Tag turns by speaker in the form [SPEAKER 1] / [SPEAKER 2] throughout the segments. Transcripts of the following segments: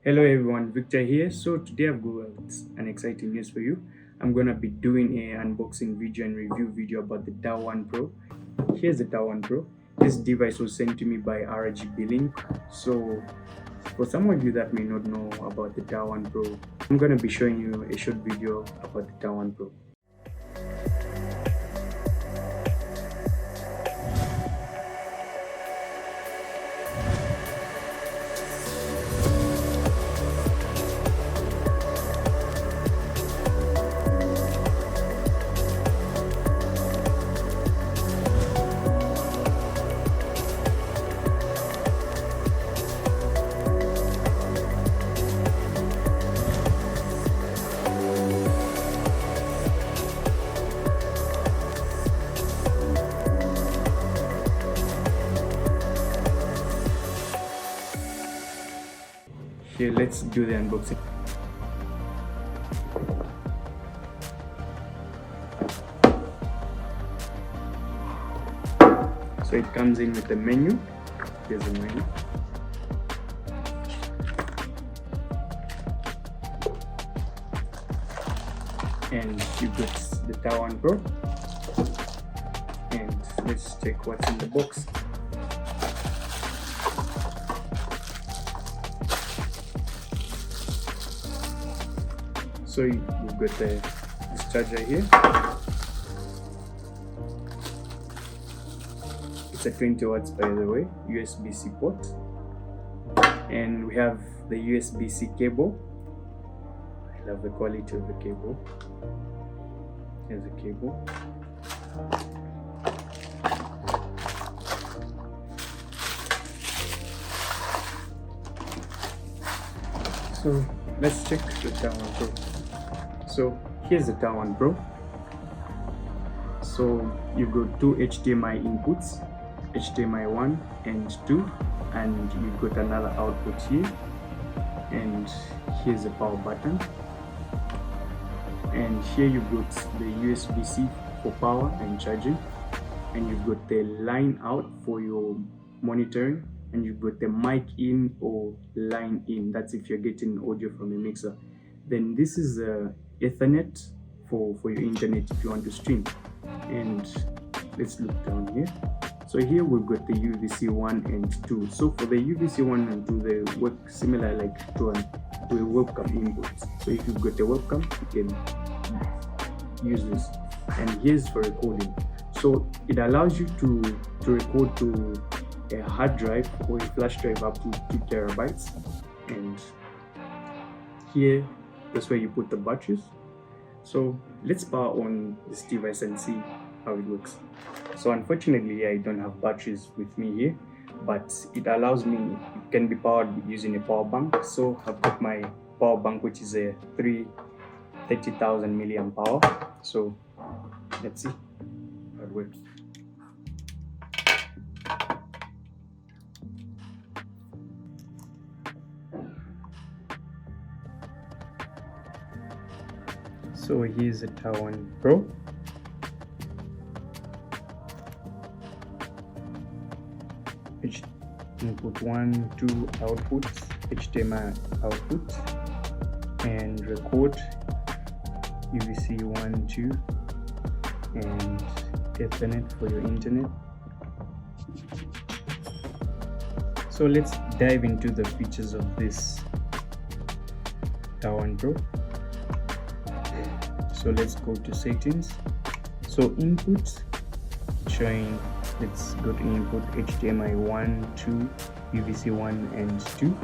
[SPEAKER 1] Hello everyone, Victor here. So today I've got an exciting news for you. I'm gonna be doing an unboxing video and review video about the Tao 1 Pro. Here's the Tao 1 Pro. This device was sent to me by RGBlink. So for some of you that may not know about the Tao 1 Pro, I'm gonna be showing you a short video about the Tao 1 Pro. Here, let's do the unboxing. So it comes in with the menu. Here's the menu. And you got the Tao 1 Pro. And let's check what's in the box. So you've got this charger here. It's a 20 watts, by the way, USB-C port. And we have the USB-C cable. I love the quality of the cable. Here's the cable. So let's check the Tao 1 Pro. So here's the Tao 1 Pro. So you've got two HDMI inputs, HDMI 1 and 2, and you've got another output here, and here's the power button, and here you've got the USB-C for power and charging, and you've got the line out for your monitoring, and you've got the mic in or line in. That's if you're getting audio from a mixer. Then this is the Ethernet for your internet if you want to stream. And let's look down here. So here we've got the UVC 1 and 2. So for the UVC 1 and 2, they work similar like to a webcam input. So if you've got a webcam, you can use this. And here's for recording. So it allows you to record to a hard drive or a flash drive up to 2 terabytes. And here, that's where you put the batteries. So let's power on this device and see how it works. So unfortunately, I don't have batteries with me here, but it allows me, it can be powered using a power bank. So I've got my power bank, which is a 30,000 milliamp power. So let's see how it works. So here's the Tao 1 Pro. Input 1, 2 outputs, HDMI output, and record UVC 1, 2, and Ethernet for your internet. So let's dive into the features of this Tao 1 Pro. So let's go to settings. So input, showing let's go to input HDMI 1, 2, UVC 1 and 2.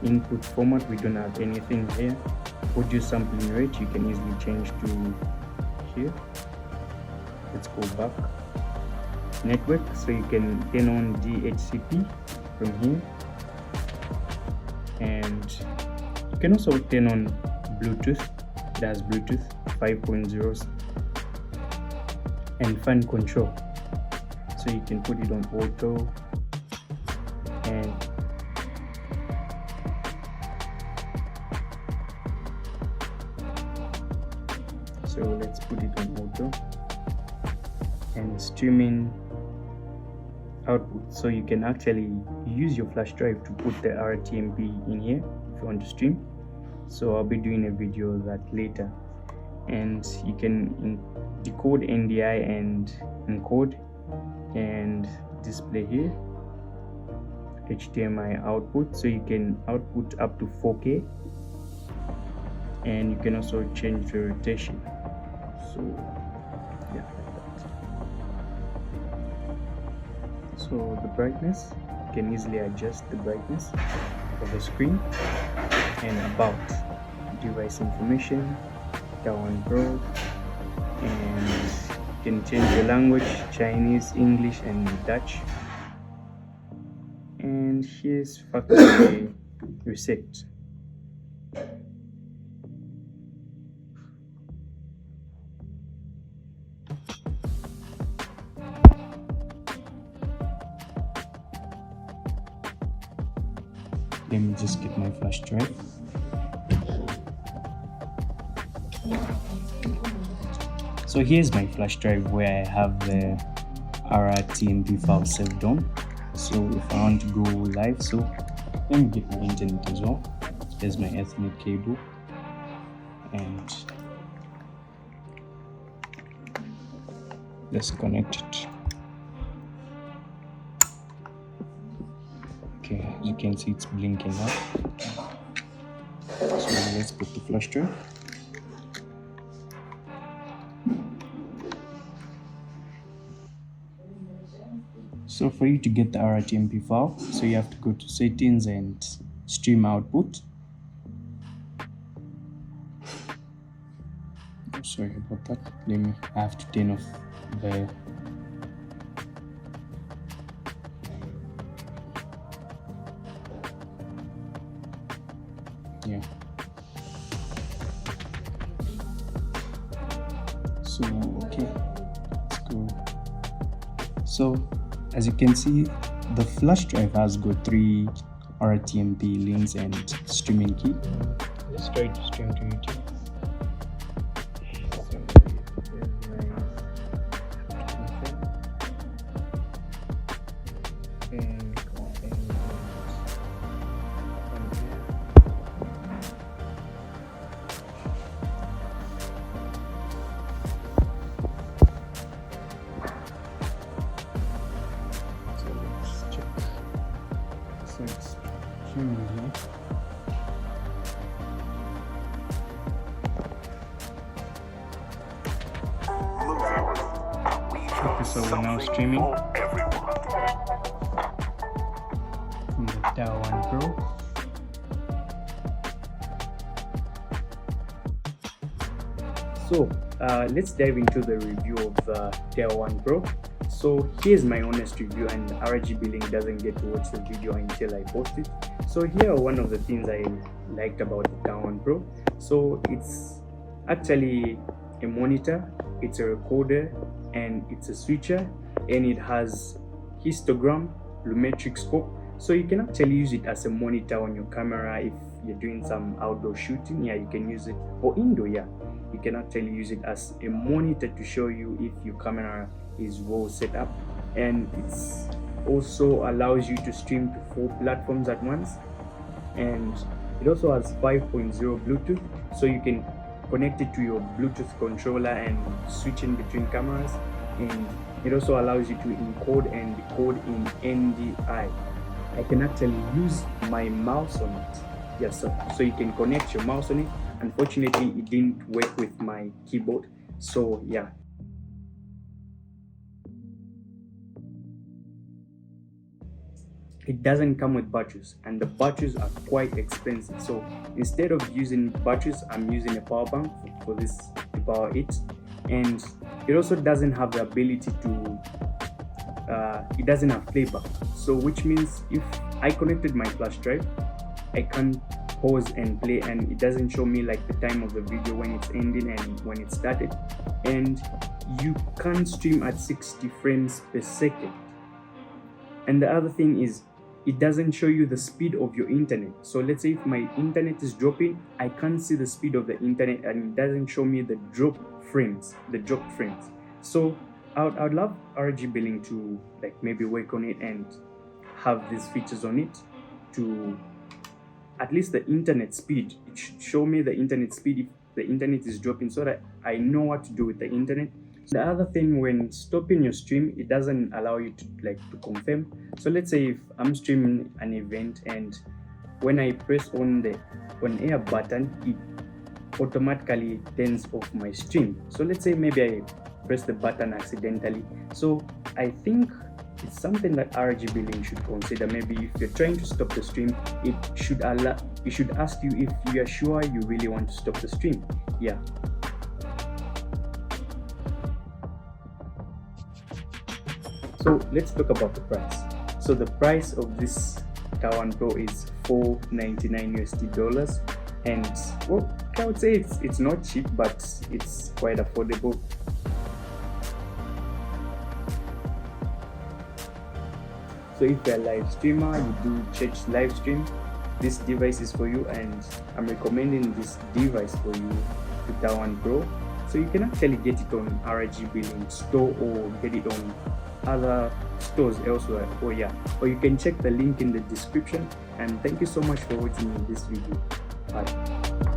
[SPEAKER 1] Input format, we don't have anything here. Audio sampling rate, you can easily change to here. Let's go back. Network, so you can turn on DHCP from here, and you can also turn on Bluetooth. That's Bluetooth 5.0, and fan control, so you can put it on auto, and so let's put it on auto, and streaming output, so you can actually use your flash drive to put the RTMP in here if you want to stream. So I'll be doing a video of that later. And you can decode NDI and encode and display here HDMI output, so you can output up to 4K, and you can also change the rotation. So yeah, like that. So the brightness, you can easily adjust the brightness of the screen, and about device information, Tao Pro, and you can change the language: Chinese, English, and Dutch. And here's factory reset. Let me just get my flash drive. So here's my flash drive where I have the RTMP file saved on. So if I want to go live, so let me get my internet as well. Here's my Ethernet cable, and let's connect it. Okay, as you can see, it's blinking up. So let's put the flash drive. So for you to get the RTMP file, so you have to go to settings and stream output. Oh, sorry about that. I have to turn off the So okay, let's go. So as you can see, the flash drive has got 3 RTMP links and streaming key. Let's try to stream to YouTube. Okay, so we're now streaming from the Tao Pro. So let's dive into the review of the Tao Pro. So here's my honest review, and RGBlink doesn't get to watch the video until I post it. So here are one of the things I liked about the Tao Pro. So it's actually a monitor, it's a recorder, and it's a switcher, and it has histogram, lumetric scope. So you can actually use it as a monitor on your camera if you're doing some outdoor shooting. Yeah, you can use it, or indoor. Yeah, you can actually use it as a monitor to show you if your camera is well set up, and it's also allows you to stream to 4 platforms at once, and it also has 5.0 Bluetooth, so you can connect it to your Bluetooth controller and switch in between cameras, and it also allows you to encode and decode in NDI. I can actually use my mouse on it. Yes, so you can connect your mouse on it. Unfortunately, it didn't work with my keyboard, so yeah. It doesn't come with batteries, and the batteries are quite expensive. So instead of using batteries, I'm using a power bank for this to power it. And it also doesn't have the ability to it doesn't have playback, so which means if I connected my flash drive, I can pause and play, and it doesn't show me like the time of the video when it's ending and when it started. And you can stream at 60 frames per second. And the other thing is, it doesn't show you the speed of your internet. So let's say if my internet is dropping, I can't see the speed of the internet, and it doesn't show me the dropped frames. So I'd love RGBlink to like maybe work on it and have these features on it to at least the internet speed. It should show me the internet speed if the internet is dropping, so that I know what to do with the internet. The other thing, when stopping your stream, it doesn't allow you to confirm. So let's say if I'm streaming an event and when I press on the on air button, it automatically turns off my stream. So let's say maybe I press the button accidentally. So I think it's something that RGBlink should consider. Maybe if you're trying to stop the stream, it should ask you if you are sure you really want to stop the stream. Yeah. So let's talk about the price. So the price of this Tao Pro is $499 and well, I would say it's not cheap, but it's quite affordable. So if you're a live streamer, you do church live stream, this device is for you, and I'm recommending this device for you, the Tao Pro. So you can actually get it on RGBlink store or get it on other stores elsewhere. Or you can check the link in the description. And thank you so much for watching this video. Bye.